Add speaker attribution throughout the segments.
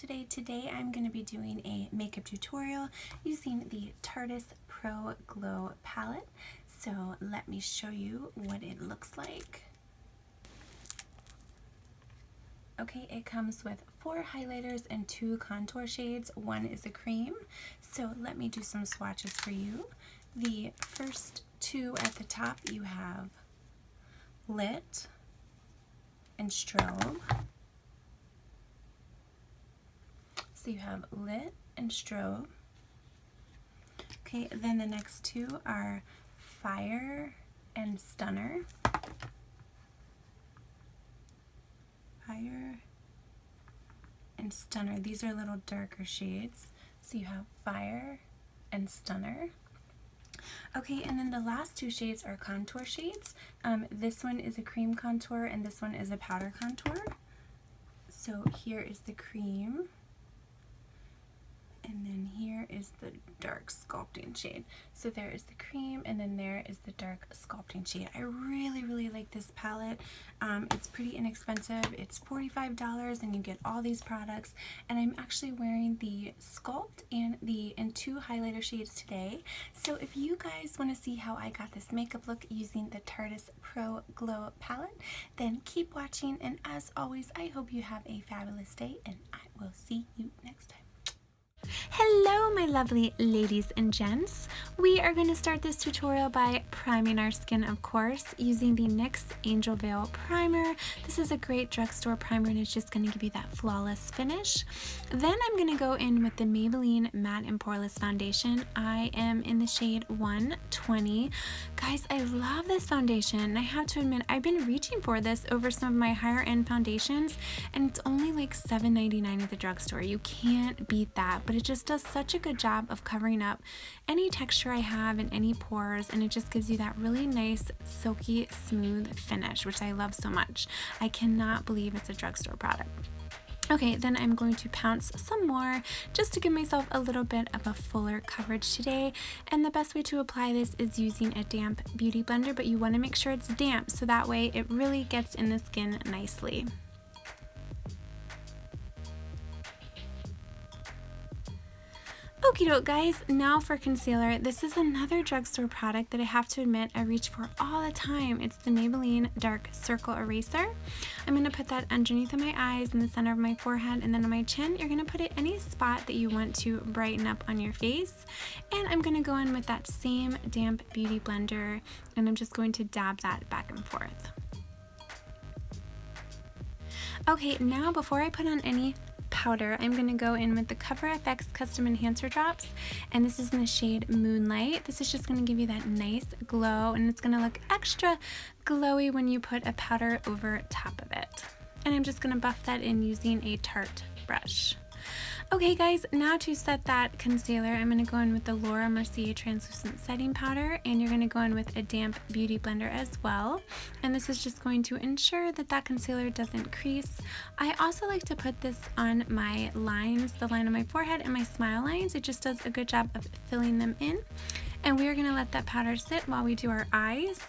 Speaker 1: today. Today I'm going to be doing a makeup tutorial using the TARTEIST Pro Glow Palette. So let me show you what it looks like. Okay, it comes with 4 highlighters and 2 contour shades. One is a cream. So let me do some swatches for you. The first 2 at the top, you have Lit and Strobe. So you have Lit and Strobe. Okay, then the next 2 are Fire and Stunner. Fire and Stunner. These are a little darker shades. So you have Fire and Stunner. Okay, and then the last 2 shades are contour shades. This one is a cream contour and this one is a powder contour. So here is the cream. And then here is the dark sculpting shade. So there is the cream and then there is the dark sculpting shade. I really like this palette. It's pretty inexpensive. It's $45 and you get all these products. And I'm actually wearing the sculpt and 2 highlighter shades today. So if you guys want to see how I got this makeup look using the TARTEIST Pro Glow Palette, then keep watching. And as always, I hope you have a fabulous day and I will see you next time. Hello my lovely ladies and gents. We are going to start this tutorial by priming our skin, of course, using the NYX Angel Veil Primer. This is a great drugstore primer and it's just going to give you that flawless finish. Then I'm going to go in with the Maybelline Matte and Poreless Foundation. I am in the shade 120. Guys, I love this foundation. I have to admit, I've been reaching for this over some of my higher end foundations and it's only like $7.99 at the drugstore. You can't beat that, but it just does such a good job of covering up any texture I have in any pores, and it just gives you that really nice silky smooth finish, which I love so much. I cannot believe it's a drugstore product. Okay, then I'm going to pounce some more just to give myself a little bit of a fuller coverage today. And the best way to apply this is using a damp beauty blender, but you want to make sure it's damp so that way it really gets in the skin nicely. Okie doke guys, now for concealer. This is another drugstore product that I have to admit I reach for all the time. It's the Maybelline Dark Circle Eraser. I'm going to put that underneath of my eyes, in the center of my forehead, and then on my chin. You're going to put it any spot that you want to brighten up on your face. And I'm going to go in with that same damp beauty blender and I'm just going to dab that back and forth. Okay, now before I put on any powder, I'm going to go in with the Cover FX Custom Enhancer Drops, and this is in the shade Moonlight. This is just going to give you that nice glow, and it's going to look extra glowy when you put a powder over top of it. And I'm just going to buff that in using a Tarte brush. Okay guys, now to set that concealer, I'm going to go in with the Laura Mercier Translucent Setting Powder, and you're going to go in with a damp beauty blender as well. And this is just going to ensure that that concealer doesn't crease. I also like to put this on my lines, the line on my forehead and my smile lines. It just does a good job of filling them in. And we are going to let that powder sit while we do our eyes.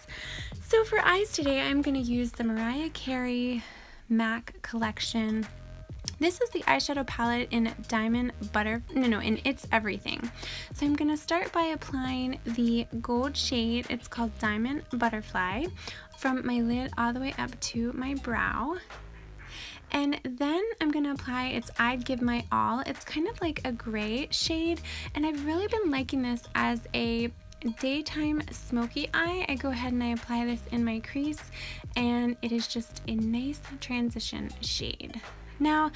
Speaker 1: So for eyes today, I'm going to use the Mariah Carey MAC Collection. This is the eyeshadow palette in in It's Everything. So I'm going to start by applying the gold shade. It's called Diamond Butterfly, from my lid all the way up to my brow. And then I'm going to apply its I'd Give My All. It's kind of like a gray shade, and I've really been liking this as a daytime smoky eye. I go ahead and I apply this in my crease, and it is just a nice transition shade. Now,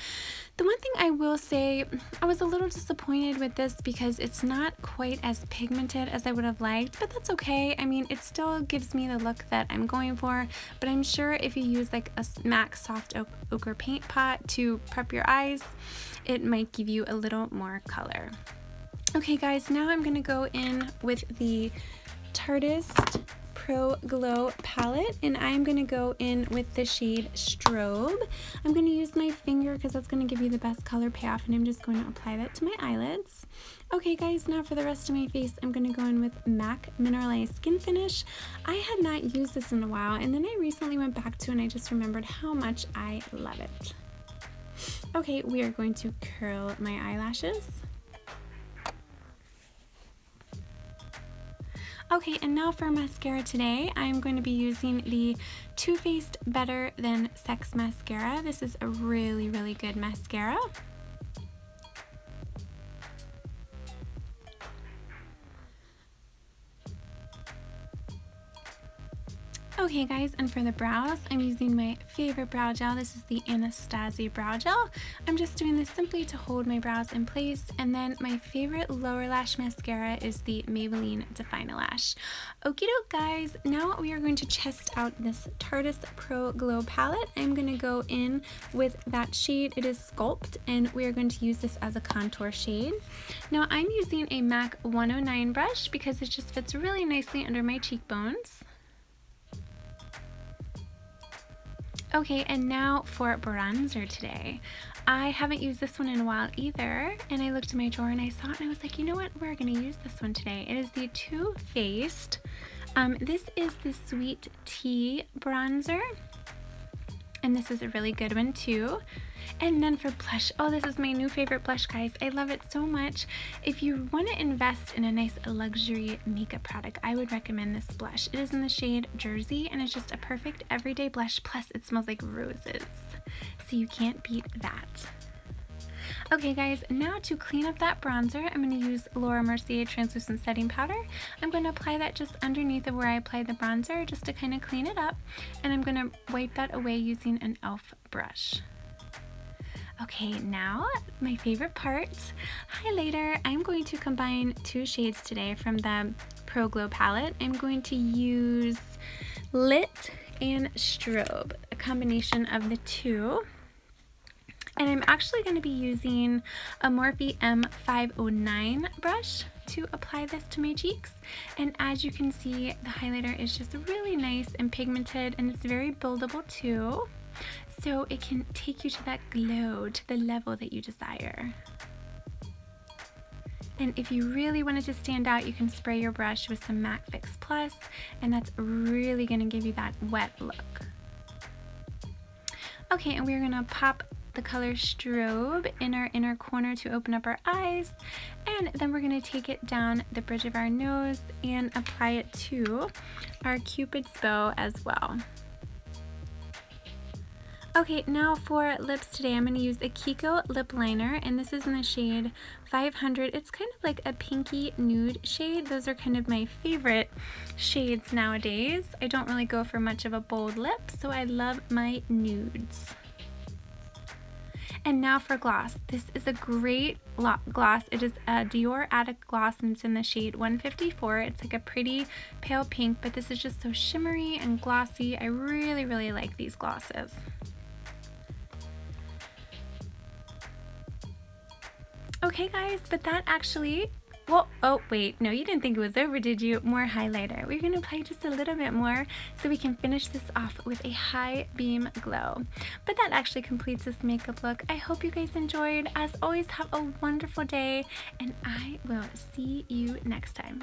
Speaker 1: the one thing I will say, I was a little disappointed with this because it's not quite as pigmented as I would have liked, but that's okay. I mean, it still gives me the look that I'm going for, but I'm sure if you use like a MAC Soft Ochre paint pot to prep your eyes, it might give you a little more color. Okay guys, now I'm going to go in with the TARTEIST Pro Glow Palette, and I'm going to go in with the shade Strobe. I'm going to use my finger because that's going to give you the best color payoff, and I'm just going to apply that to my eyelids. Okay guys, now for the rest of my face, I'm going to go in with MAC Mineralized Skin Finish. I had not used this in a while, and then I recently went back to it and I just remembered how much I love it. Okay, we are going to curl my eyelashes. Okay, and now for mascara today, I'm going to be using the Too Faced Better Than Sex Mascara. This is a really, really good mascara. Okay guys, and for the brows, I'm using my favorite brow gel. This is the Anastasia brow gel. I'm just doing this simply to hold my brows in place. And then my favorite lower lash mascara is the Maybelline Define-A-Lash. Okie doke guys, now we are going to test out this Tarteist Pro Glow palette. I'm going to go in with that shade. It is Sculpt, and we are going to use this as a contour shade. Now I'm using a MAC 109 brush because it just fits really nicely under my cheekbones. Okay, and now for bronzer today. I haven't used this one in a while either, and I looked in my drawer and I saw it and I was like, you know what, we're gonna use this one today. It is the Too Faced. This is the Sweet Tea bronzer, and this is a really good one too. And then for blush, oh, this is my new favorite blush, guys. I love it so much. If you want to invest in a nice luxury makeup product, I would recommend this blush. It is in the shade Jersey, and it's just a perfect everyday blush, plus it smells like roses. So you can't beat that. Okay guys, now to clean up that bronzer, I'm going to use Laura Mercier Translucent Setting Powder. I'm going to apply that just underneath of where I applied the bronzer, just to kind of clean it up. And I'm going to wipe that away using an e.l.f. brush. Okay, now my favorite part, highlighter. I'm going to combine two shades today from the Pro Glow palette. I'm going to use Lit and Strobe, a combination of the two. And I'm actually going to be using a Morphe M509 brush to apply this to my cheeks. And as you can see, the highlighter is just really nice and pigmented, and it's very buildable too. So it can take you to that glow, to the level that you desire. And if you really wanted to stand out, you can spray your brush with some MAC Fix Plus, and that's really going to give you that wet look. Okay, and we're going to pop the color Strobe in our inner corner to open up our eyes, and then we're going to take it down the bridge of our nose and apply it to our Cupid's bow as well. Okay, now for lips today, I'm going to use a Kiko lip liner, and this is in the shade 500. It's kind of like a pinky nude shade. Those are kind of my favorite shades nowadays. I don't really go for much of a bold lip, so I love my nudes. And now for gloss. This is a great gloss. It is a Dior Addict gloss, and it's in the shade 154. It's like a pretty pale pink, but this is just so shimmery and glossy. I really, really like these glosses. Okay guys, but that actually, well, oh wait, no, you didn't think it was over, did you? More highlighter. We're going to apply just a little bit more so we can finish this off with a high beam glow. But that actually completes this makeup look. I hope you guys enjoyed. As always, have a wonderful day, and I will see you next time.